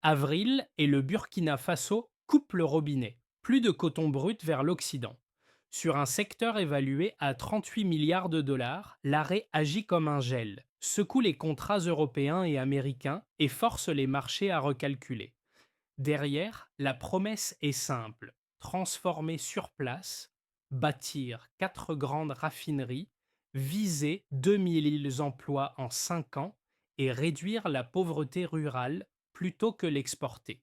Avril et le Burkina Faso coupent le robinet. Plus de coton brut vers l'Occident. Sur un secteur évalué à 38 milliards de dollars, l'arrêt agit comme un gel, secoue les contrats européens et américains et force les marchés à recalculer. Derrière, la promesse est simple: transformer sur place, bâtir 4 grandes raffineries, viser 2 000 emplois en 5 ans et réduire la pauvreté rurale plutôt que l'exporter.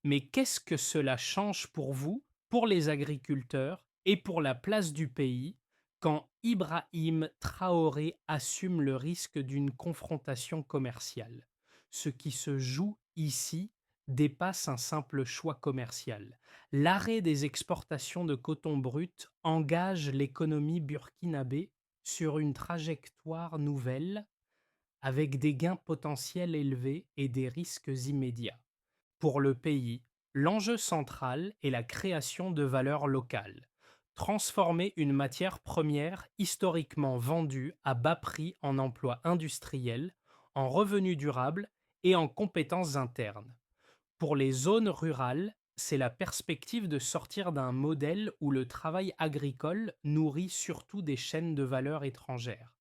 Mais qu'est-ce que cela change pour vous, pour les agriculteurs et pour la place du pays quand Ibrahim Traoré assume le risque d'une confrontation commerciale? Ce qui se joue ici dépasse un simple choix commercial. L'arrêt des exportations de coton brut engage l'économie burkinabé sur une trajectoire nouvelle avec des gains potentiels élevés et des risques immédiats. Pour le pays, l'enjeu central est la création de valeur locale. Transformer une matière première historiquement vendue à bas prix en emplois industriels, en revenus durables et en compétences internes. Pour les zones rurales, c'est la perspective de sortir d'un modèle où le travail agricole nourrit surtout des chaînes de valeur étrangères.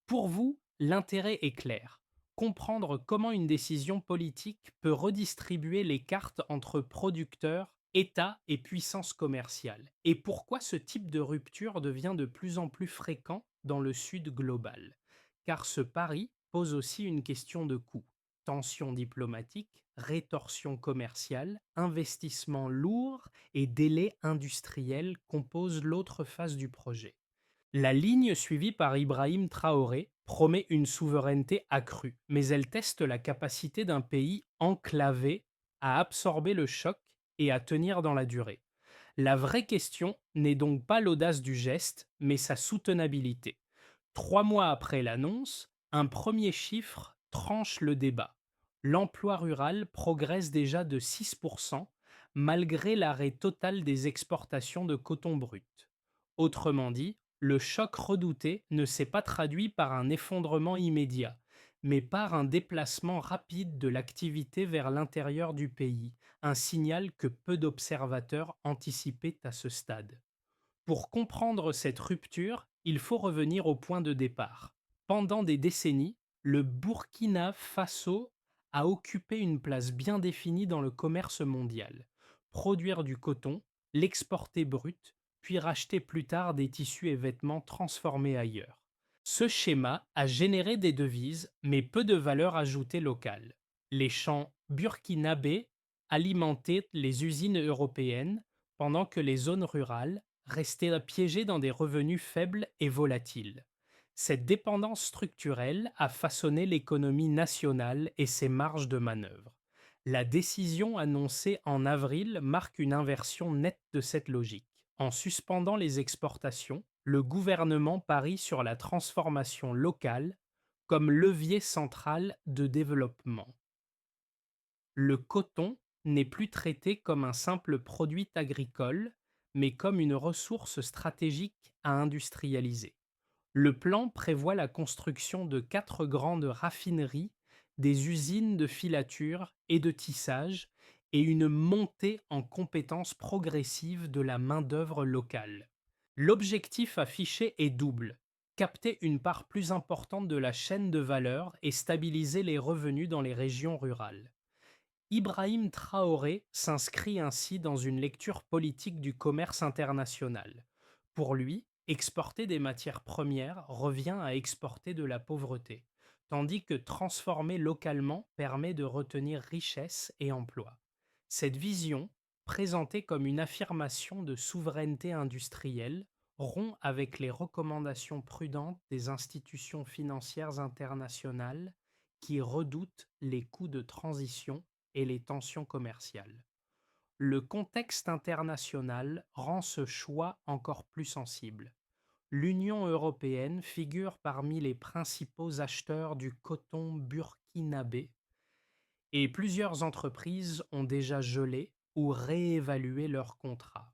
Pour vous, l'intérêt est clair: comprendre comment une décision politique peut redistribuer les cartes entre producteurs, État et puissance commerciale, et pourquoi ce type de rupture devient de plus en plus fréquent dans le Sud global. Car ce pari pose aussi une question de coût. Tensions diplomatiques, rétorsion commerciale, investissements lourds et délais industriels composent l'autre face du projet. La ligne suivie par Ibrahim Traoré promet une souveraineté accrue, mais elle teste la capacité d'un pays enclavé à absorber le choc et à tenir dans la durée. La vraie question n'est donc pas l'audace du geste, mais sa soutenabilité. 3 mois après l'annonce, un premier chiffre tranche le débat. L'emploi rural progresse déjà de 6% malgré l'arrêt total des exportations de coton brut. Autrement dit, le choc redouté ne s'est pas traduit par un effondrement immédiat, mais par un déplacement rapide de l'activité vers l'intérieur du pays, un signal que peu d'observateurs anticipaient à ce stade. Pour comprendre cette rupture, il faut revenir au point de départ. Pendant des décennies, le Burkina Faso a occupé une place bien définie dans le commerce mondial. Produire du coton, l'exporter brut, puis racheter plus tard des tissus et vêtements transformés ailleurs. Ce schéma a généré des devises, mais peu de valeur ajoutée locale. Les champs burkinabés alimentaient les usines européennes, pendant que les zones rurales restaient piégées dans des revenus faibles et volatiles. Cette dépendance structurelle a façonné l'économie nationale et ses marges de manœuvre. La décision annoncée en avril marque une inversion nette de cette logique. En suspendant les exportations, le gouvernement parie sur la transformation locale comme levier central de développement. Le coton n'est plus traité comme un simple produit agricole, mais comme une ressource stratégique à industrialiser. Le plan prévoit la construction de 4 grandes raffineries, des usines de filature et de tissage, et une montée en compétences progressive de la main-d'œuvre locale. L'objectif affiché est double: capter une part plus importante de la chaîne de valeur et stabiliser les revenus dans les régions rurales. Ibrahim Traoré s'inscrit ainsi dans une lecture politique du commerce international. Pour lui, exporter des matières premières revient à exporter de la pauvreté, tandis que transformer localement permet de retenir richesse et emploi. Cette vision, présentée comme une affirmation de souveraineté industrielle, rompt avec les recommandations prudentes des institutions financières internationales qui redoutent les coûts de transition et les tensions commerciales. Le contexte international rend ce choix encore plus sensible. L'Union européenne figure parmi les principaux acheteurs du coton burkinabé et plusieurs entreprises ont déjà gelé ou réévalué leurs contrats.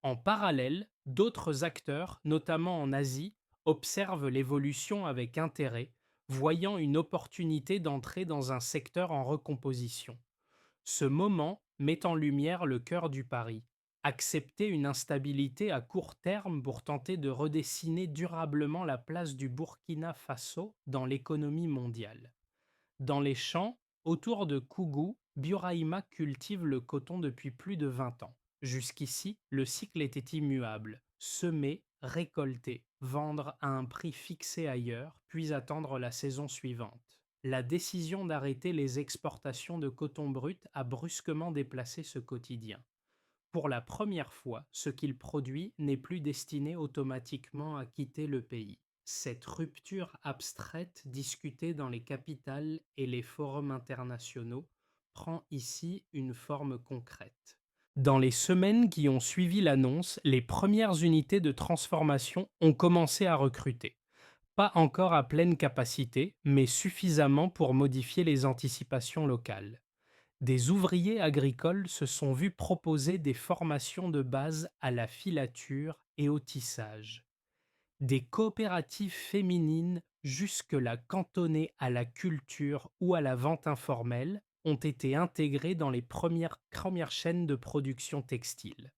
En parallèle, d'autres acteurs, notamment en Asie, observent l'évolution avec intérêt, voyant une opportunité d'entrer dans un secteur en recomposition. Ce moment met en lumière le cœur du pari. Accepter une instabilité à court terme pour tenter de redessiner durablement la place du Burkina Faso dans l'économie mondiale. Dans les champs, autour de Kougou, Buraima cultive le coton depuis plus de 20 ans. Jusqu'ici, le cycle était immuable. Semer, récolter, vendre à un prix fixé ailleurs, puis attendre la saison suivante. La décision d'arrêter les exportations de coton brut a brusquement déplacé ce quotidien. Pour la première fois, ce qu'il produit n'est plus destiné automatiquement à quitter le pays. Cette rupture abstraite discutée dans les capitales et les forums internationaux prend ici une forme concrète. Dans les semaines qui ont suivi l'annonce, les premières unités de transformation ont commencé à recruter. Pas encore à pleine capacité, mais suffisamment pour modifier les anticipations locales. Des ouvriers agricoles se sont vus proposer des formations de base à la filature et au tissage. Des coopératives féminines, jusque-là cantonnées à la culture ou à la vente informelle, ont été intégrées dans les premières chaînes de production textile.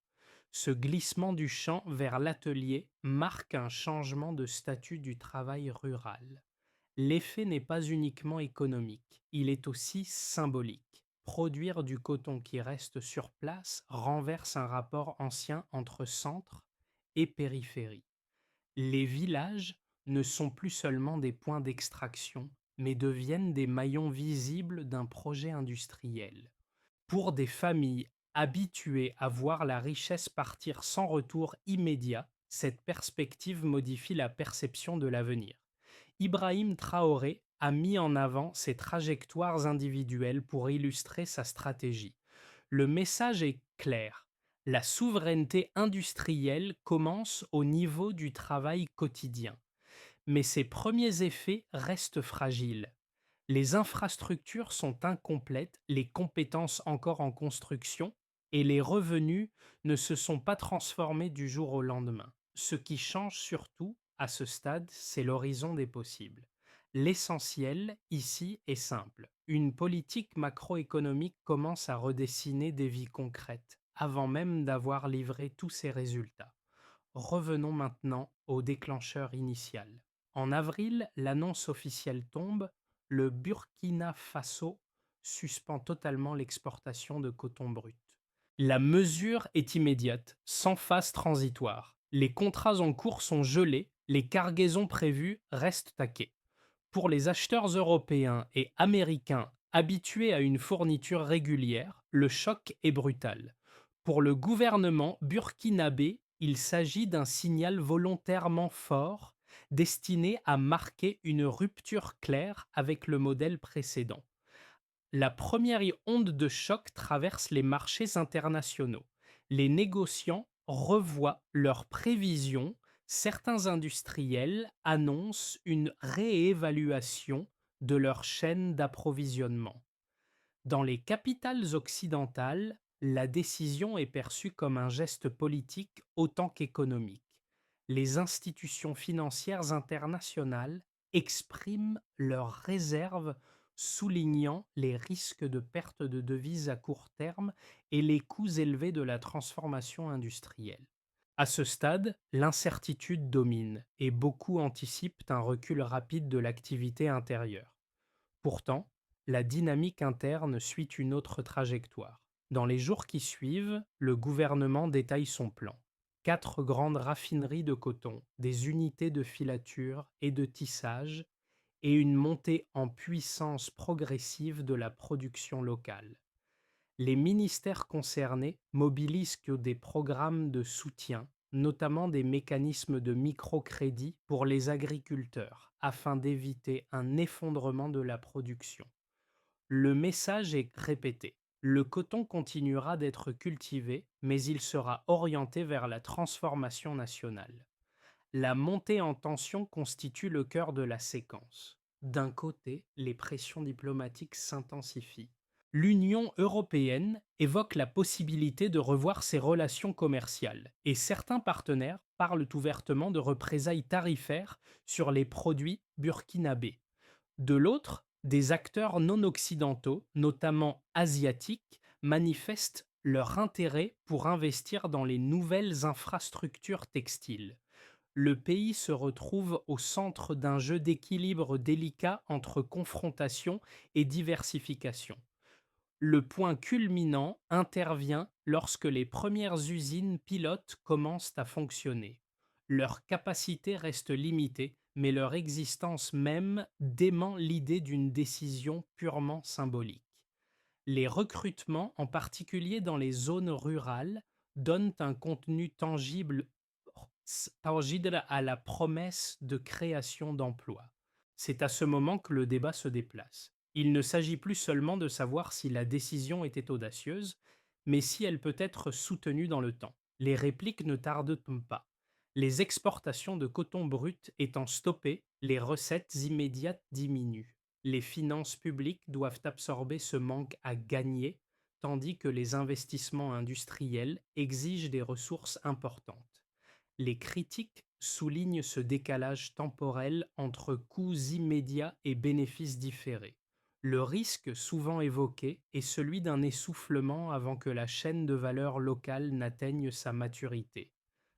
Ce glissement du champ vers l'atelier marque un changement de statut du travail rural. L'effet n'est pas uniquement économique, il est aussi symbolique. Produire du coton qui reste sur place renverse un rapport ancien entre centre et périphérie. Les villages ne sont plus seulement des points d'extraction, mais deviennent des maillons visibles d'un projet industriel. Pour des familles habituées à voir la richesse partir sans retour immédiat, cette perspective modifie la perception de l'avenir. Ibrahim Traoré a mis en avant ses trajectoires individuelles pour illustrer sa stratégie. Le message est clair. La souveraineté industrielle commence au niveau du travail quotidien, mais ses premiers effets restent fragiles. Les infrastructures sont incomplètes, les compétences encore en construction, et les revenus ne se sont pas transformés du jour au lendemain. Ce qui change surtout, à ce stade, c'est l'horizon des possibles. L'essentiel, ici, est simple. Une politique macroéconomique commence à redessiner des vies concrètes, avant même d'avoir livré tous ses résultats. Revenons maintenant au déclencheur initial. En avril, l'annonce officielle tombe, le Burkina Faso suspend totalement l'exportation de coton brut. La mesure est immédiate, sans phase transitoire. Les contrats en cours sont gelés, les cargaisons prévues restent à quai. Pour les acheteurs européens et américains habitués à une fourniture régulière, le choc est brutal. Pour le gouvernement burkinabé, il s'agit d'un signal volontairement fort destiné à marquer une rupture claire avec le modèle précédent. La première onde de choc traverse les marchés internationaux. Les négociants revoient leurs prévisions, certains industriels annoncent une réévaluation de leur chaîne d'approvisionnement. Dans les capitales occidentales, la décision est perçue comme un geste politique autant qu'économique. Les institutions financières internationales expriment leurs réserves, soulignant les risques de perte de devises à court terme et les coûts élevés de la transformation industrielle. À ce stade, l'incertitude domine et beaucoup anticipent un recul rapide de l'activité intérieure. Pourtant, la dynamique interne suit une autre trajectoire. Dans les jours qui suivent, le gouvernement détaille son plan. 4 grandes raffineries de coton, des unités de filature et de tissage, et une montée en puissance progressive de la production locale. Les ministères concernés mobilisent que des programmes de soutien, notamment des mécanismes de microcrédit pour les agriculteurs, afin d'éviter un effondrement de la production. Le message est répété. Le coton continuera d'être cultivé, mais il sera orienté vers la transformation nationale. La montée en tension constitue le cœur de la séquence. D'un côté, les pressions diplomatiques s'intensifient. L'Union européenne évoque la possibilité de revoir ses relations commerciales et certains partenaires parlent ouvertement de représailles tarifaires sur les produits burkinabés. De l'autre, des acteurs non occidentaux, notamment asiatiques, manifestent leur intérêt pour investir dans les nouvelles infrastructures textiles. Le pays se retrouve au centre d'un jeu d'équilibre délicat entre confrontation et diversification. Le point culminant intervient lorsque les premières usines pilotes commencent à fonctionner. Leur capacité reste limitée, mais leur existence même dément l'idée d'une décision purement symbolique. Les recrutements, en particulier dans les zones rurales, donnent un contenu tangible à la promesse de création d'emplois. C'est à ce moment que le débat se déplace. Il ne s'agit plus seulement de savoir si la décision était audacieuse, mais si elle peut être soutenue dans le temps. Les répliques ne tardent pas. Les exportations de coton brut étant stoppées, les recettes immédiates diminuent. Les finances publiques doivent absorber ce manque à gagner, tandis que les investissements industriels exigent des ressources importantes. Les critiques soulignent ce décalage temporel entre coûts immédiats et bénéfices différés. Le risque souvent évoqué est celui d'un essoufflement avant que la chaîne de valeur locale n'atteigne sa maturité.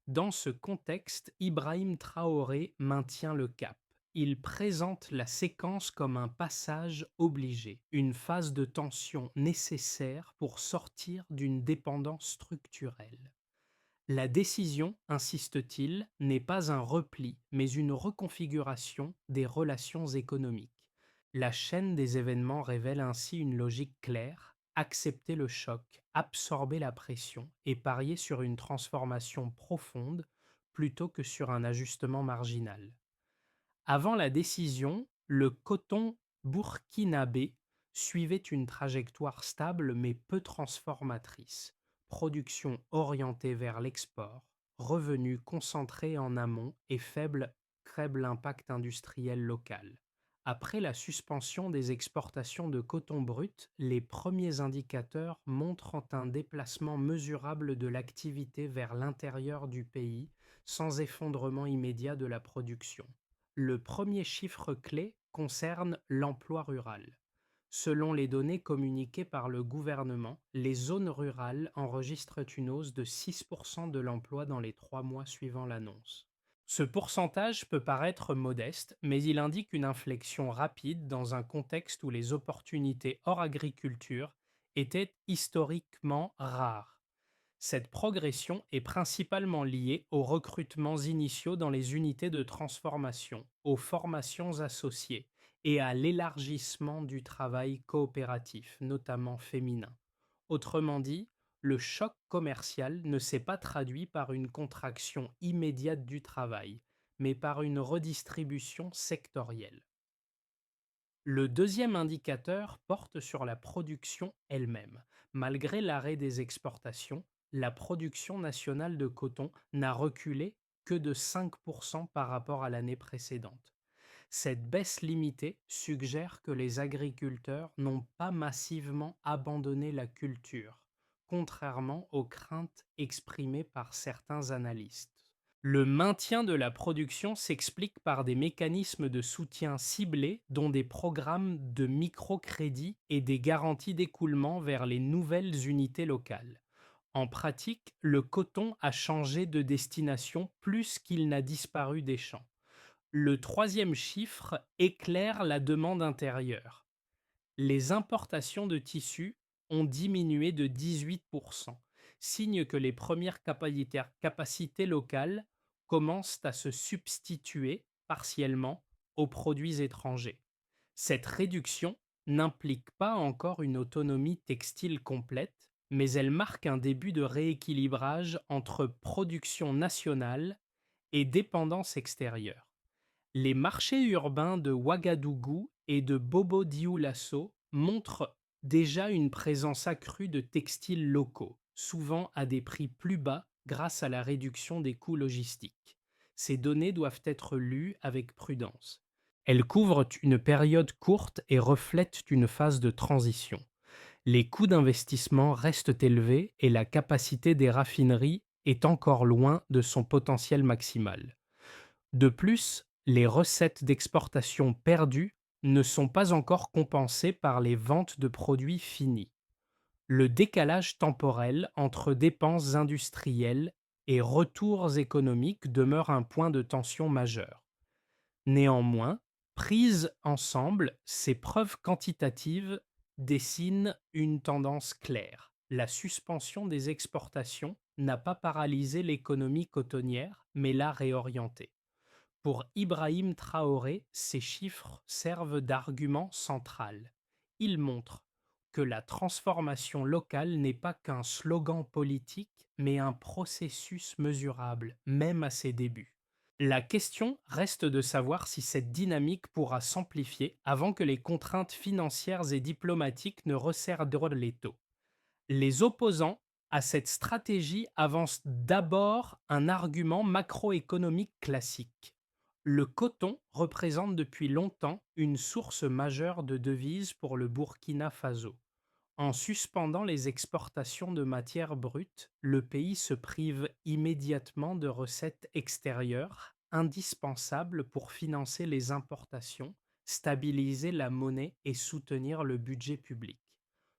Dans ce contexte, Ibrahim Traoré maintient le cap. Il présente la séquence comme un passage obligé, une phase de tension nécessaire pour sortir d'une dépendance structurelle. La décision, insiste-t-il, n'est pas un repli, mais une reconfiguration des relations économiques. La chaîne des événements révèle ainsi une logique claire: accepter le choc, absorber la pression et parier sur une transformation profonde plutôt que sur un ajustement marginal. Avant la décision, le coton burkinabé suivait une trajectoire stable mais peu transformatrice: production orientée vers l'export, revenus concentrés en amont et faible impact industriel local. Après la suspension des exportations de coton brut, les premiers indicateurs montrent un déplacement mesurable de l'activité vers l'intérieur du pays sans effondrement immédiat de la production. Le premier chiffre clé concerne l'emploi rural. Selon les données communiquées par le gouvernement, les zones rurales enregistrent une hausse de 6% de l'emploi dans les 3 mois suivant l'annonce. Ce pourcentage peut paraître modeste, mais il indique une inflexion rapide dans un contexte où les opportunités hors agriculture étaient historiquement rares. Cette progression est principalement liée aux recrutements initiaux dans les unités de transformation, aux formations associées et à l'élargissement du travail coopératif, notamment féminin. Autrement dit, le choc commercial ne s'est pas traduit par une contraction immédiate du travail, mais par une redistribution sectorielle. Le deuxième indicateur porte sur la production elle-même. Malgré l'arrêt des exportations, la production nationale de coton n'a reculé que de 5% par rapport à l'année précédente. Cette baisse limitée suggère que les agriculteurs n'ont pas massivement abandonné la culture, contrairement aux craintes exprimées par certains analystes. Le maintien de la production s'explique par des mécanismes de soutien ciblés, dont des programmes de microcrédit et des garanties d'écoulement vers les nouvelles unités locales. En pratique, le coton a changé de destination plus qu'il n'a disparu des champs. Le troisième chiffre éclaire la demande intérieure. Les importations de tissus ont diminué de 18%, signe que les premières capacités locales commencent à se substituer partiellement aux produits étrangers. Cette réduction n'implique pas encore une autonomie textile complète, mais elle marque un début de rééquilibrage entre production nationale et dépendance extérieure. Les marchés urbains de Ouagadougou et de Bobo-Dioulasso montrent déjà une présence accrue de textiles locaux, souvent à des prix plus bas grâce à la réduction des coûts logistiques. Ces données doivent être lues avec prudence. Elles couvrent une période courte et reflètent une phase de transition. Les coûts d'investissement restent élevés et la capacité des raffineries est encore loin de son potentiel maximal. De plus, les recettes d'exportation perdues ne sont pas encore compensées par les ventes de produits finis. Le décalage temporel entre dépenses industrielles et retours économiques demeure un point de tension majeur. Néanmoins, prises ensemble, ces preuves quantitatives dessinent une tendance claire. La suspension des exportations n'a pas paralysé l'économie cotonnière, mais l'a réorientée. Pour Ibrahim Traoré, ces chiffres servent d'argument central. Ils montrent que la transformation locale n'est pas qu'un slogan politique, mais un processus mesurable, même à ses débuts. La question reste de savoir si cette dynamique pourra s'amplifier avant que les contraintes financières et diplomatiques ne resserrent les taux. Les opposants à cette stratégie avancent d'abord un argument macroéconomique classique. Le coton représente depuis longtemps une source majeure de devises pour le Burkina Faso. En suspendant les exportations de matières brutes, le pays se prive immédiatement de recettes extérieures indispensables pour financer les importations, stabiliser la monnaie et soutenir le budget public.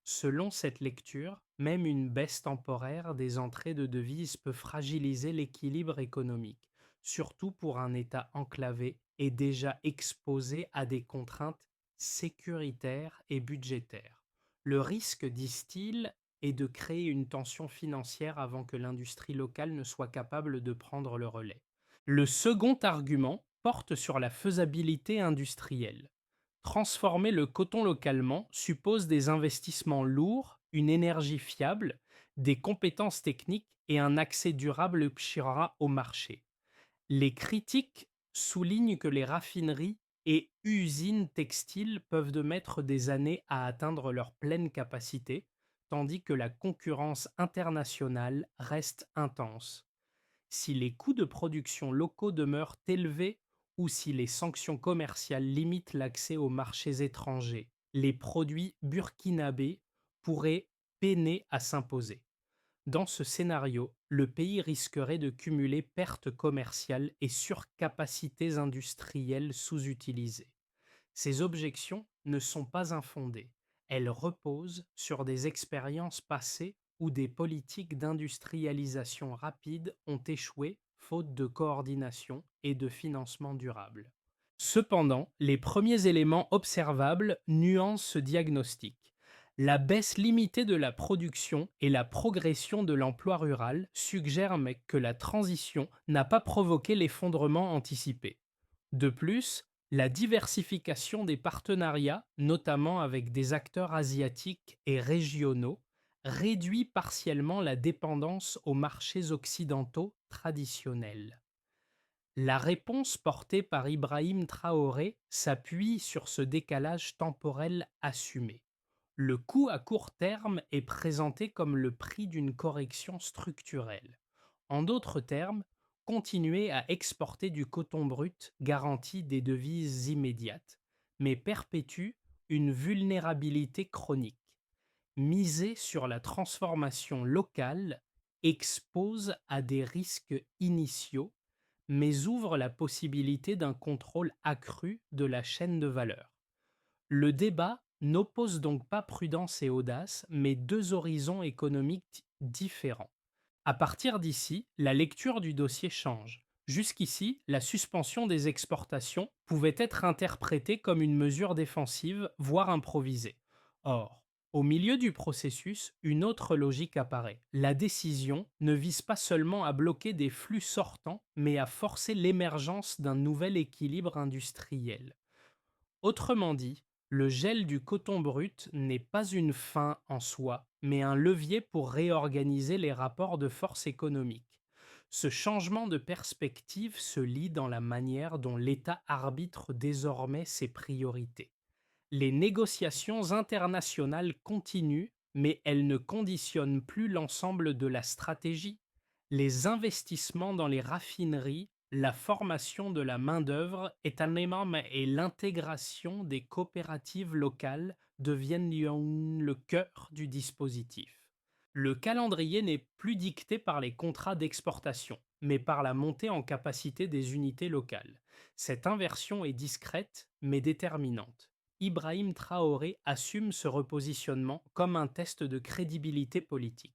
Selon cette lecture, même une baisse temporaire des entrées de devises peut fragiliser l'équilibre économique, surtout pour un État enclavé et déjà exposé à des contraintes sécuritaires et budgétaires. Le risque, disent-ils, est de créer une tension financière avant que l'industrie locale ne soit capable de prendre le relais. Le second argument porte sur la faisabilité industrielle. Transformer le coton localement suppose des investissements lourds, une énergie fiable, des compétences techniques et un accès durable au marché. Les critiques soulignent que les raffineries et usines textiles peuvent de mettre des années à atteindre leur pleine capacité, tandis que la concurrence internationale reste intense. Si les coûts de production locaux demeurent élevés ou si les sanctions commerciales limitent l'accès aux marchés étrangers, les produits burkinabés pourraient peiner à s'imposer. Dans ce scénario, le pays risquerait de cumuler pertes commerciales et surcapacités industrielles sous-utilisées. Ces objections ne sont pas infondées. Elles reposent sur des expériences passées où des politiques d'industrialisation rapide ont échoué faute de coordination et de financement durable. Cependant, les premiers éléments observables nuancent ce diagnostic. La baisse limitée de la production et la progression de l'emploi rural suggèrent que la transition n'a pas provoqué l'effondrement anticipé. De plus, la diversification des partenariats, notamment avec des acteurs asiatiques et régionaux, réduit partiellement la dépendance aux marchés occidentaux traditionnels. La réponse portée par Ibrahim Traoré s'appuie sur ce décalage temporel assumé. Le coût à court terme est présenté comme le prix d'une correction structurelle. En d'autres termes, continuer à exporter du coton brut garantit des devises immédiates, mais perpétue une vulnérabilité chronique. Miser sur la transformation locale expose à des risques initiaux, mais ouvre la possibilité d'un contrôle accru de la chaîne de valeur. Le débat n'oppose donc pas prudence et audace, mais deux horizons économiques différents. À partir d'ici, la lecture du dossier change. Jusqu'ici, la suspension des exportations pouvait être interprétée comme une mesure défensive, voire improvisée. Or, au milieu du processus, une autre logique apparaît. La décision ne vise pas seulement à bloquer des flux sortants, mais à forcer l'émergence d'un nouvel équilibre industriel. Autrement dit, le gel du coton brut n'est pas une fin en soi, mais un levier pour réorganiser les rapports de force économiques. Ce changement de perspective se lit dans la manière dont l'État arbitre désormais ses priorités. Les négociations internationales continuent, mais elles ne conditionnent plus l'ensemble de la stratégie. Les investissements dans les raffineries, la formation de la main-d'œuvre et l'intégration des coopératives locales deviennent le cœur du dispositif. Le calendrier n'est plus dicté par les contrats d'exportation, mais par la montée en capacité des unités locales. Cette inversion est discrète, mais déterminante. Ibrahim Traoré assume ce repositionnement comme un test de crédibilité politique.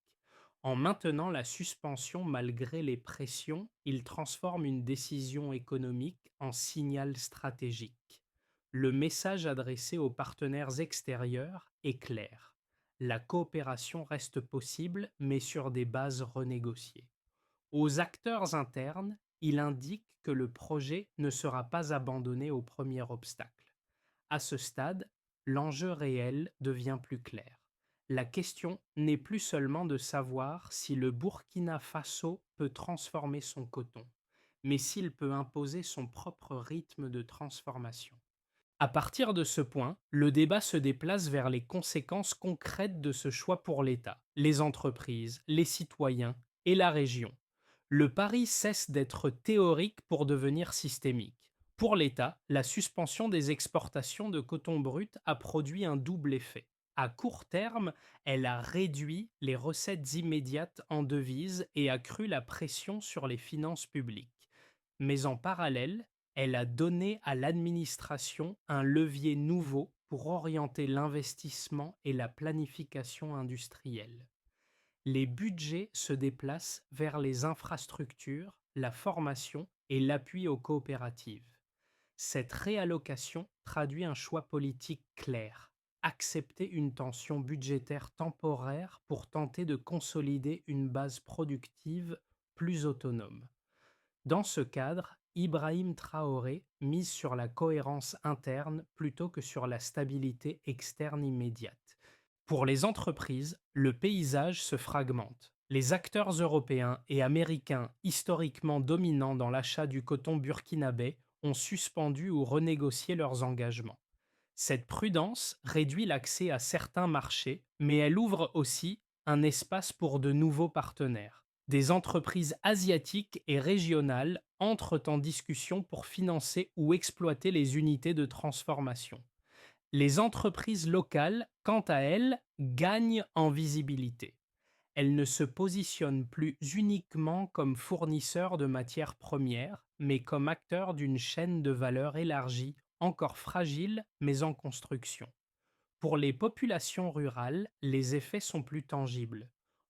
En maintenant la suspension malgré les pressions, il transforme une décision économique en signal stratégique. Le message adressé aux partenaires extérieurs est clair. La coopération reste possible, mais sur des bases renégociées. Aux acteurs internes, il indique que le projet ne sera pas abandonné au premier obstacle. À ce stade, l'enjeu réel devient plus clair. La question n'est plus seulement de savoir si le Burkina Faso peut transformer son coton, mais s'il peut imposer son propre rythme de transformation. À partir de ce point, le débat se déplace vers les conséquences concrètes de ce choix pour l'État, les entreprises, les citoyens et la région. Le pari cesse d'être théorique pour devenir systémique. Pour l'État, la suspension des exportations de coton brut a produit un double effet. À court terme, elle a réduit les recettes immédiates en devises et accru la pression sur les finances publiques. Mais en parallèle, elle a donné à l'administration un levier nouveau pour orienter l'investissement et la planification industrielle. Les budgets se déplacent vers les infrastructures, la formation et l'appui aux coopératives. Cette réallocation traduit un choix politique clair: accepter une tension budgétaire temporaire pour tenter de consolider une base productive plus autonome. Dans ce cadre, Ibrahim Traoré mise sur la cohérence interne plutôt que sur la stabilité externe immédiate. Pour les entreprises, le paysage se fragmente. Les acteurs européens et américains historiquement dominants dans l'achat du coton burkinabé ont suspendu ou renégocié leurs engagements. Cette prudence réduit l'accès à certains marchés, mais elle ouvre aussi un espace pour de nouveaux partenaires. Des entreprises asiatiques et régionales entrent en discussion pour financer ou exploiter les unités de transformation. Les entreprises locales, quant à elles, gagnent en visibilité. Elles ne se positionnent plus uniquement comme fournisseurs de matières premières, mais comme acteurs d'une chaîne de valeur élargie, encore fragile, mais en construction. Pour les populations rurales, les effets sont plus tangibles.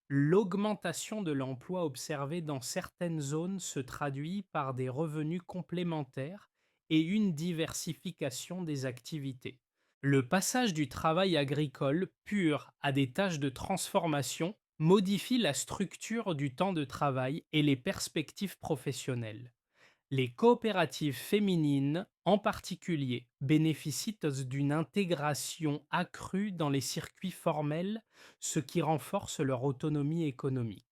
L'augmentation de l'emploi observée dans certaines zones se traduit par des revenus complémentaires et une diversification des activités. Le passage du travail agricole pur à des tâches de transformation modifie la structure du temps de travail et les perspectives professionnelles. Les coopératives féminines, en particulier, bénéficient d'une intégration accrue dans les circuits formels, ce qui renforce leur autonomie économique.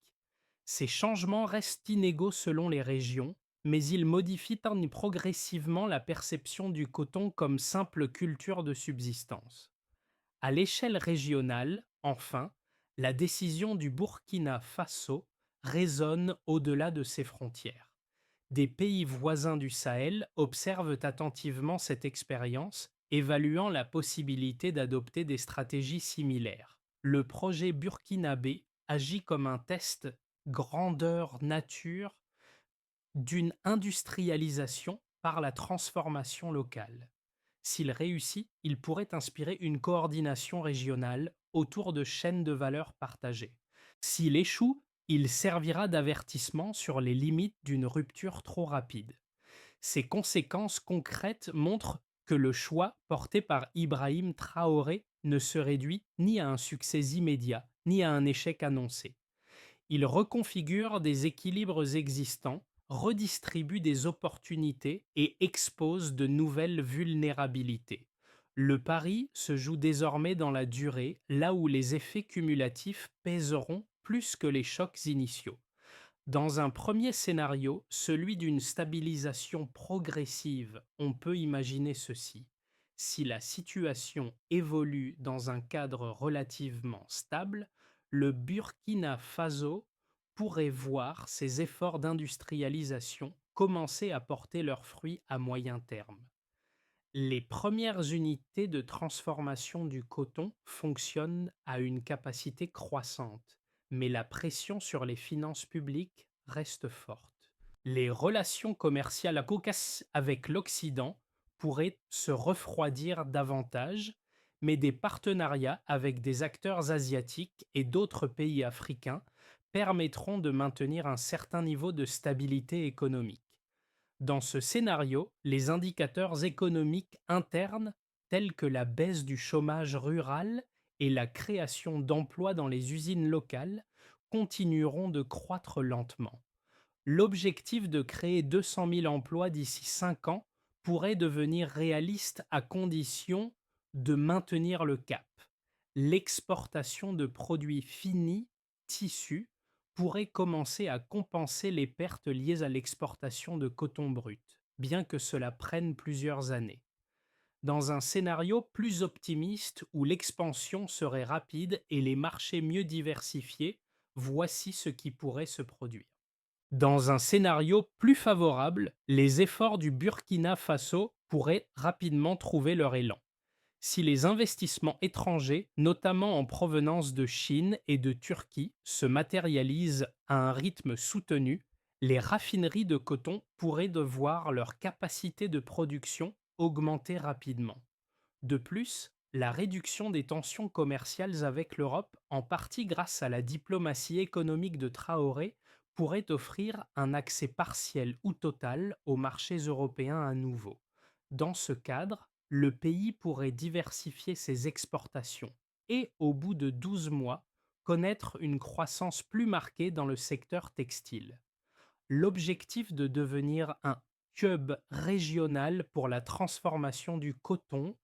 Ces changements restent inégaux selon les régions, mais ils modifient progressivement la perception du coton comme simple culture de subsistance. À l'échelle régionale, enfin, la décision du Burkina Faso résonne au-delà de ses frontières. Des pays voisins du Sahel observent attentivement cette expérience, évaluant la possibilité d'adopter des stratégies similaires. Le projet burkinabé agit comme un test grandeur nature d'une industrialisation par la transformation locale. S'il réussit, il pourrait inspirer une coordination régionale autour de chaînes de valeur partagées. S'il échoue, il servira d'avertissement sur les limites d'une rupture trop rapide. Ces conséquences concrètes montrent que le choix porté par Ibrahim Traoré ne se réduit ni à un succès immédiat, ni à un échec annoncé. Il reconfigure des équilibres existants, redistribue des opportunités et expose de nouvelles vulnérabilités. Le pari se joue désormais dans la durée, là où les effets cumulatifs pèseront plus que les chocs initiaux. Dans un premier scénario, celui d'une stabilisation progressive, on peut imaginer ceci. Si la situation évolue dans un cadre relativement stable, le Burkina Faso pourrait voir ses efforts d'industrialisation commencer à porter leurs fruits à moyen terme. Les premières unités de transformation du coton fonctionnent à une capacité croissante, mais la pression sur les finances publiques reste forte. Les relations commerciales à Caucase avec l'Occident pourrait se refroidir davantage, mais des partenariats avec des acteurs asiatiques et d'autres pays africains permettront de maintenir un certain niveau de stabilité économique. Dans ce scénario, les indicateurs économiques internes, tels que la baisse du chômage rural et la création d'emplois dans les usines locales, continueront de croître lentement. L'objectif de créer 200 000 emplois d'ici 5 ans pourrait devenir réaliste à condition de maintenir le cap. L'exportation de produits finis, tissus, pourrait commencer à compenser les pertes liées à l'exportation de coton brut, bien que cela prenne plusieurs années. Dans un scénario plus optimiste où l'expansion serait rapide et les marchés mieux diversifiés, voici ce qui pourrait se produire. Dans un scénario plus favorable, les efforts du Burkina Faso pourraient rapidement trouver leur élan. Si les investissements étrangers, notamment en provenance de Chine et de Turquie, se matérialisent à un rythme soutenu, les raffineries de coton pourraient devoir leur capacité de production augmenter rapidement. De plus, la réduction des tensions commerciales avec l'Europe, en partie grâce à la diplomatie économique de Traoré, pourrait offrir un accès partiel ou total aux marchés européens à nouveau. Dans ce cadre, le pays pourrait diversifier ses exportations et, au bout de 12 mois, connaître une croissance plus marquée dans le secteur textile. L'objectif de devenir un hub régional pour la transformation du coton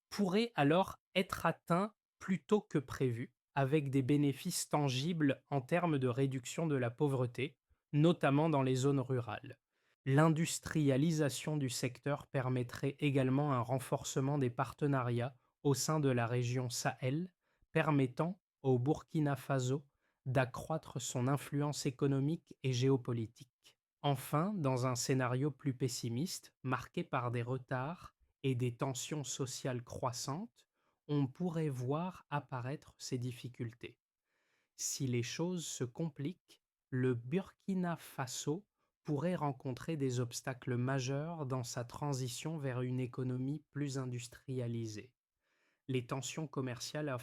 pourrait alors être atteint plus tôt que prévu, avec des bénéfices tangibles en termes de réduction de la pauvreté, notamment dans les zones rurales. L'industrialisation du secteur permettrait également un renforcement des partenariats au sein de la région Sahel, permettant au Burkina Faso d'accroître son influence économique et géopolitique. Enfin, dans un scénario plus pessimiste, marqué par des retards et des tensions sociales croissantes, on pourrait voir apparaître ces difficultés. Si les choses se compliquent, le Burkina Faso pourrait rencontrer des obstacles majeurs dans sa transition vers une économie plus industrialisée. Les tensions commerciales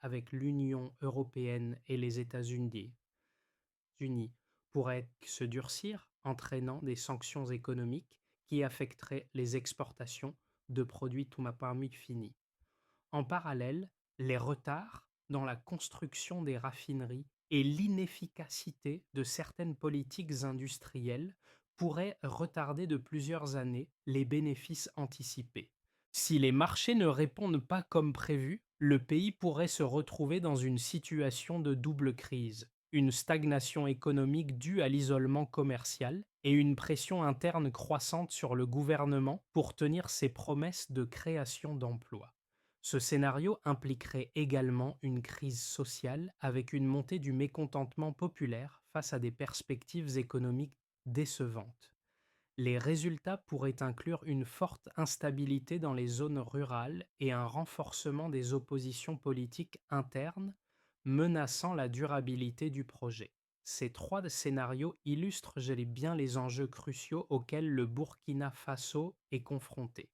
avec l'Union européenne et les États-Unis pourraient se durcir, entraînant des sanctions économiques qui affecteraient les exportations de produits tout parmi finis. En parallèle, les retards dans la construction des raffineries et l'inefficacité de certaines politiques industrielles pourraient retarder de plusieurs années les bénéfices anticipés. Si les marchés ne répondent pas comme prévu, le pays pourrait se retrouver dans une situation de double crise, une stagnation économique due à l'isolement commercial et une pression interne croissante sur le gouvernement pour tenir ses promesses de création d'emplois. Ce scénario impliquerait également une crise sociale avec une montée du mécontentement populaire face à des perspectives économiques décevantes. Les résultats pourraient inclure une forte instabilité dans les zones rurales et un renforcement des oppositions politiques internes, menaçant la durabilité du projet. Ces trois scénarios illustrent bien les enjeux cruciaux auxquels le Burkina Faso est confronté.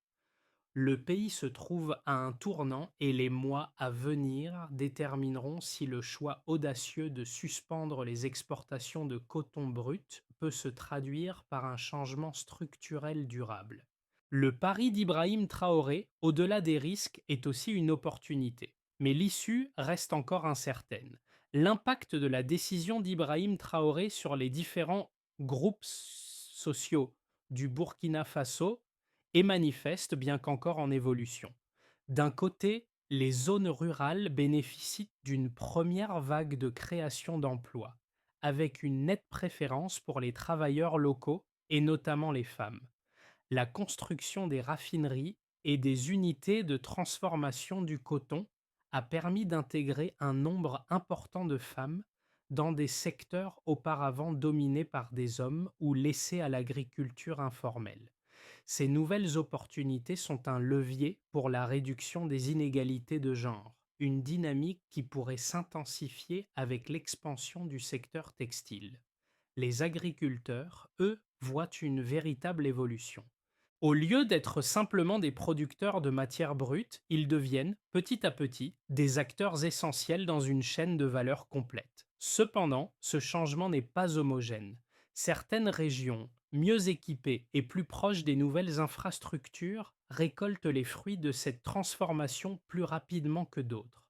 Le pays se trouve à un tournant et les mois à venir détermineront si le choix audacieux de suspendre les exportations de coton brut peut se traduire par un changement structurel durable. Le pari d'Ibrahim Traoré, au-delà des risques, est aussi une opportunité. Mais l'issue reste encore incertaine. L'impact de la décision d'Ibrahim Traoré sur les différents groupes sociaux du Burkina Faso est manifeste bien qu'encore en évolution. D'un côté, les zones rurales bénéficient d'une première vague de création d'emplois, avec une nette préférence pour les travailleurs locaux et notamment les femmes. La construction des raffineries et des unités de transformation du coton a permis d'intégrer un nombre important de femmes dans des secteurs auparavant dominés par des hommes ou laissés à l'agriculture informelle. Ces nouvelles opportunités sont un levier pour la réduction des inégalités de genre, une dynamique qui pourrait s'intensifier avec l'expansion du secteur textile. Les agriculteurs, eux, voient une véritable évolution. Au lieu d'être simplement des producteurs de matières brutes, ils deviennent, petit à petit, des acteurs essentiels dans une chaîne de valeur complète. Cependant, ce changement n'est pas homogène. Certaines régions, mieux équipées et plus proches des nouvelles infrastructures, récoltent les fruits de cette transformation plus rapidement que d'autres.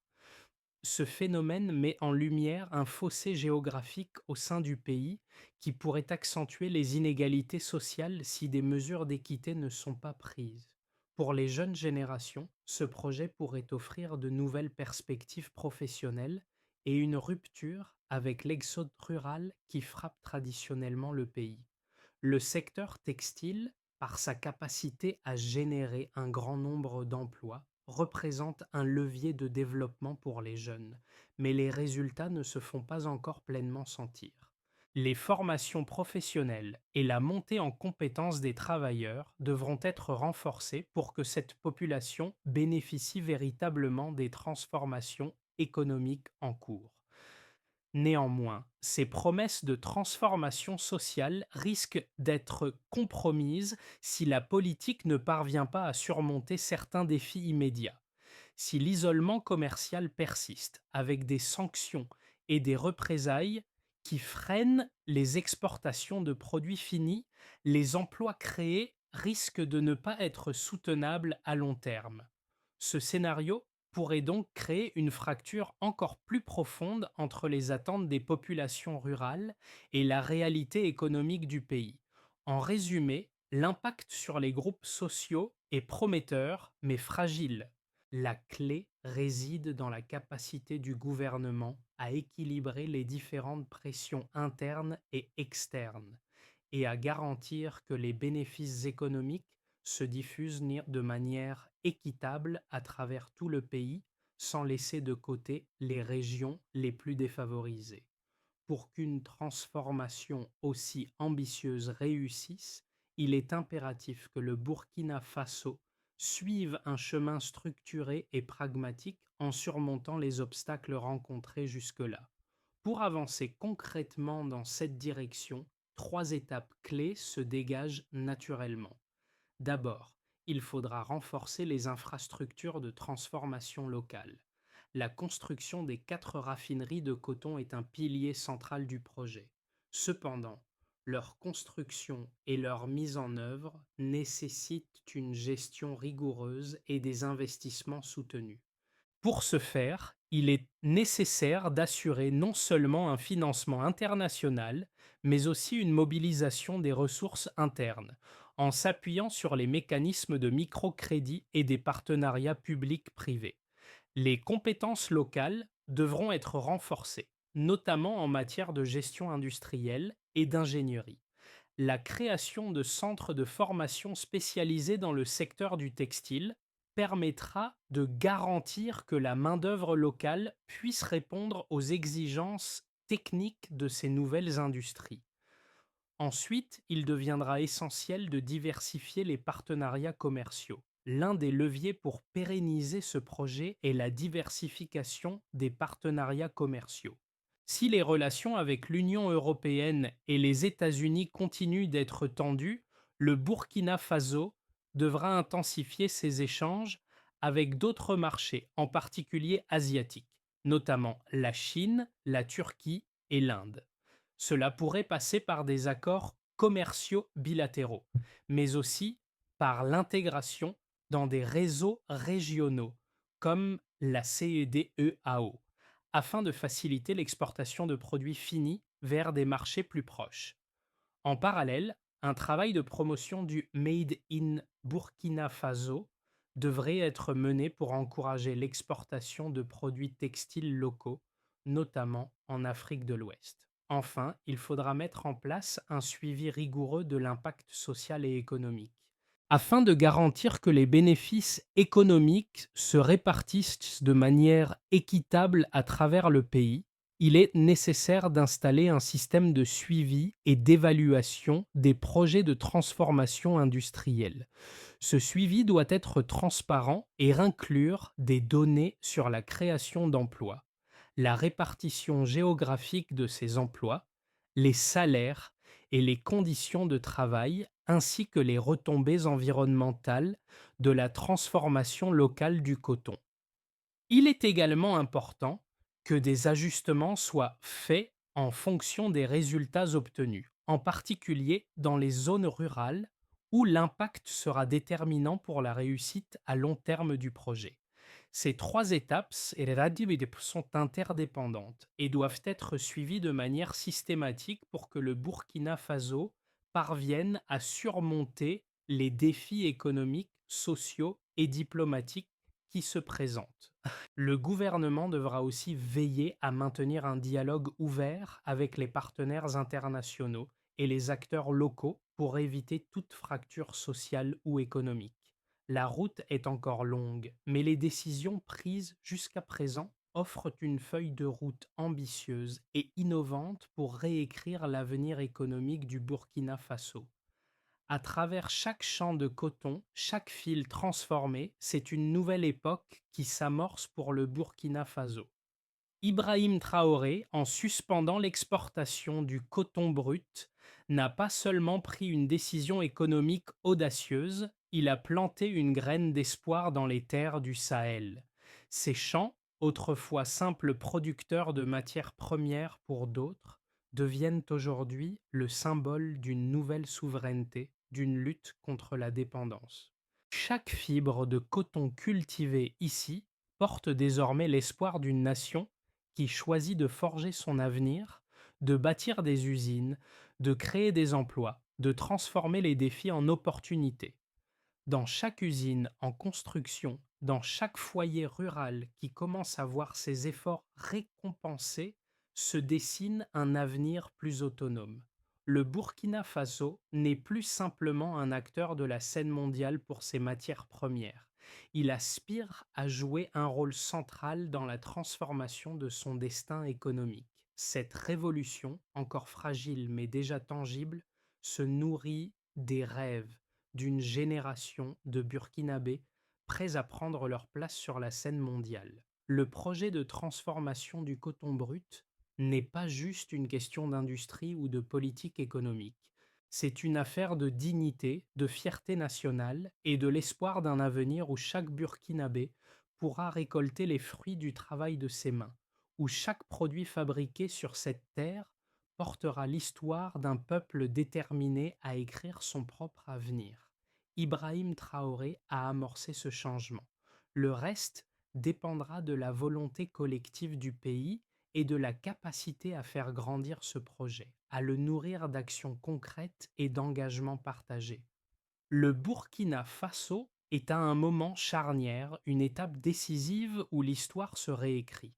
Ce phénomène met en lumière un fossé géographique au sein du pays qui pourrait accentuer les inégalités sociales si des mesures d'équité ne sont pas prises. Pour les jeunes générations, ce projet pourrait offrir de nouvelles perspectives professionnelles et une rupture avec l'exode rural qui frappe traditionnellement le pays. Le secteur textile, par sa capacité à générer un grand nombre d'emplois, représente un levier de développement pour les jeunes, mais les résultats ne se font pas encore pleinement sentir. Les formations professionnelles et la montée en compétences des travailleurs devront être renforcées pour que cette population bénéficie véritablement des transformations économiques en cours. Néanmoins, ces promesses de transformation sociale risquent d'être compromises si la politique ne parvient pas à surmonter certains défis immédiats. Si l'isolement commercial persiste, avec des sanctions et des représailles qui freinent les exportations de produits finis, les emplois créés risquent de ne pas être soutenables à long terme. Ce scénario pourrait donc créer une fracture encore plus profonde entre les attentes des populations rurales et la réalité économique du pays. En résumé, l'impact sur les groupes sociaux est prometteur mais fragile. La clé réside dans la capacité du gouvernement à équilibrer les différentes pressions internes et externes et à garantir que les bénéfices économiques se diffusent de manière équitable à travers tout le pays sans laisser de côté les régions les plus défavorisées. Pour qu'une transformation aussi ambitieuse réussisse, il est impératif que le Burkina Faso suive un chemin structuré et pragmatique en surmontant les obstacles rencontrés jusque-là. Pour avancer concrètement dans cette direction, trois étapes clés se dégagent naturellement. D'abord, il faudra renforcer les infrastructures de transformation locale. La construction des 4 raffineries de coton est un pilier central du projet. Cependant, leur construction et leur mise en œuvre nécessitent une gestion rigoureuse et des investissements soutenus. Pour ce faire, il est nécessaire d'assurer non seulement un financement international, mais aussi une mobilisation des ressources internes, en s'appuyant sur les mécanismes de microcrédit et des partenariats publics-privés. Les compétences locales devront être renforcées, notamment en matière de gestion industrielle et d'ingénierie. La création de centres de formation spécialisés dans le secteur du textile permettra de garantir que la main-d'œuvre locale puisse répondre aux exigences techniques de ces nouvelles industries. Ensuite, il deviendra essentiel de diversifier les partenariats commerciaux. L'un des leviers pour pérenniser ce projet est la diversification des partenariats commerciaux. Si les relations avec l'Union européenne et les États-Unis continuent d'être tendues, le Burkina Faso devra intensifier ses échanges avec d'autres marchés, en particulier asiatiques, notamment la Chine, la Turquie et l'Inde. Cela pourrait passer par des accords commerciaux bilatéraux, mais aussi par l'intégration dans des réseaux régionaux comme la CEDEAO, afin de faciliter l'exportation de produits finis vers des marchés plus proches. En parallèle, un travail de promotion du Made in Burkina Faso devrait être mené pour encourager l'exportation de produits textiles locaux, notamment en Afrique de l'Ouest. Enfin, il faudra mettre en place un suivi rigoureux de l'impact social et économique, afin de garantir que les bénéfices économiques se répartissent de manière équitable à travers le pays. Il est nécessaire d'installer un système de suivi et d'évaluation des projets de transformation industrielle. Ce suivi doit être transparent et inclure des données sur la création d'emplois, la répartition géographique de ces emplois, les salaires et les conditions de travail ainsi que les retombées environnementales de la transformation locale du coton. Il est également important que des ajustements soient faits en fonction des résultats obtenus, en particulier dans les zones rurales où l'impact sera déterminant pour la réussite à long terme du projet. Ces trois étapes sont interdépendantes et doivent être suivies de manière systématique pour que le Burkina Faso parvienne à surmonter les défis économiques, sociaux et diplomatiques qui se présentent. Le gouvernement devra aussi veiller à maintenir un dialogue ouvert avec les partenaires internationaux et les acteurs locaux pour éviter toute fracture sociale ou économique. La route est encore longue, mais les décisions prises jusqu'à présent offrent une feuille de route ambitieuse et innovante pour réécrire l'avenir économique du Burkina Faso. À travers chaque champ de coton, chaque fil transformé, c'est une nouvelle époque qui s'amorce pour le Burkina Faso. Ibrahim Traoré, en suspendant l'exportation du coton brut, n'a pas seulement pris une décision économique audacieuse, il a planté une graine d'espoir dans les terres du Sahel. Ces champs, autrefois simples producteurs de matières premières pour d'autres, deviennent aujourd'hui le symbole d'une nouvelle souveraineté, d'une lutte contre la dépendance. Chaque fibre de coton cultivée ici porte désormais l'espoir d'une nation qui choisit de forger son avenir, de bâtir des usines, de créer des emplois, de transformer les défis en opportunités. Dans chaque usine en construction, dans chaque foyer rural qui commence à voir ses efforts récompensés, se dessine un avenir plus autonome. Le Burkina Faso n'est plus simplement un acteur de la scène mondiale pour ses matières premières. Il aspire à jouer un rôle central dans la transformation de son destin économique. Cette révolution, encore fragile mais déjà tangible, se nourrit des rêves d'une génération de Burkinabés prêts à prendre leur place sur la scène mondiale. Le projet de transformation du coton brut n'est pas juste une question d'industrie ou de politique économique. C'est une affaire de dignité, de fierté nationale et de l'espoir d'un avenir où chaque Burkinabé pourra récolter les fruits du travail de ses mains, où chaque produit fabriqué sur cette terre portera l'histoire d'un peuple déterminé à écrire son propre avenir. Ibrahim Traoré a amorcé ce changement. Le reste dépendra de la volonté collective du pays et de la capacité à faire grandir ce projet, à le nourrir d'actions concrètes et d'engagements partagés. Le Burkina Faso est à un moment charnière, une étape décisive où l'histoire se réécrit.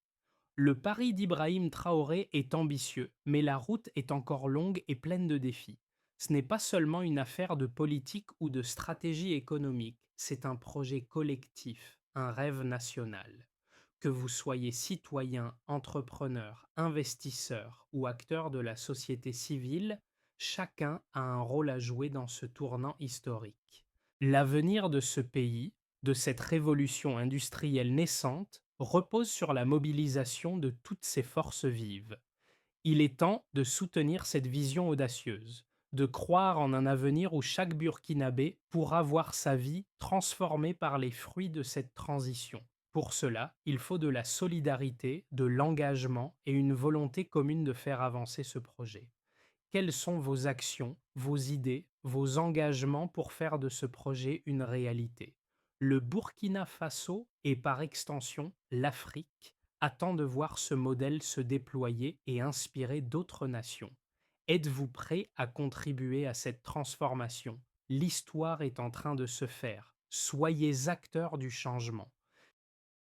Le pari d'Ibrahim Traoré est ambitieux, mais la route est encore longue et pleine de défis. Ce n'est pas seulement une affaire de politique ou de stratégie économique, c'est un projet collectif, un rêve national. Que vous soyez citoyen, entrepreneur, investisseur ou acteur de la société civile, chacun a un rôle à jouer dans ce tournant historique. L'avenir de ce pays, de cette révolution industrielle naissante, repose sur la mobilisation de toutes ces forces vives. Il est temps de soutenir cette vision audacieuse, de croire en un avenir où chaque Burkinabé pourra voir sa vie transformée par les fruits de cette transition. Pour cela, il faut de la solidarité, de l'engagement et une volonté commune de faire avancer ce projet. Quelles sont vos actions, vos idées, vos engagements pour faire de ce projet une réalité? Le Burkina Faso et par extension l'Afrique attend de voir ce modèle se déployer et inspirer d'autres nations. Êtes-vous prêt à contribuer à cette transformation? L'histoire est en train de se faire. Soyez acteurs du changement.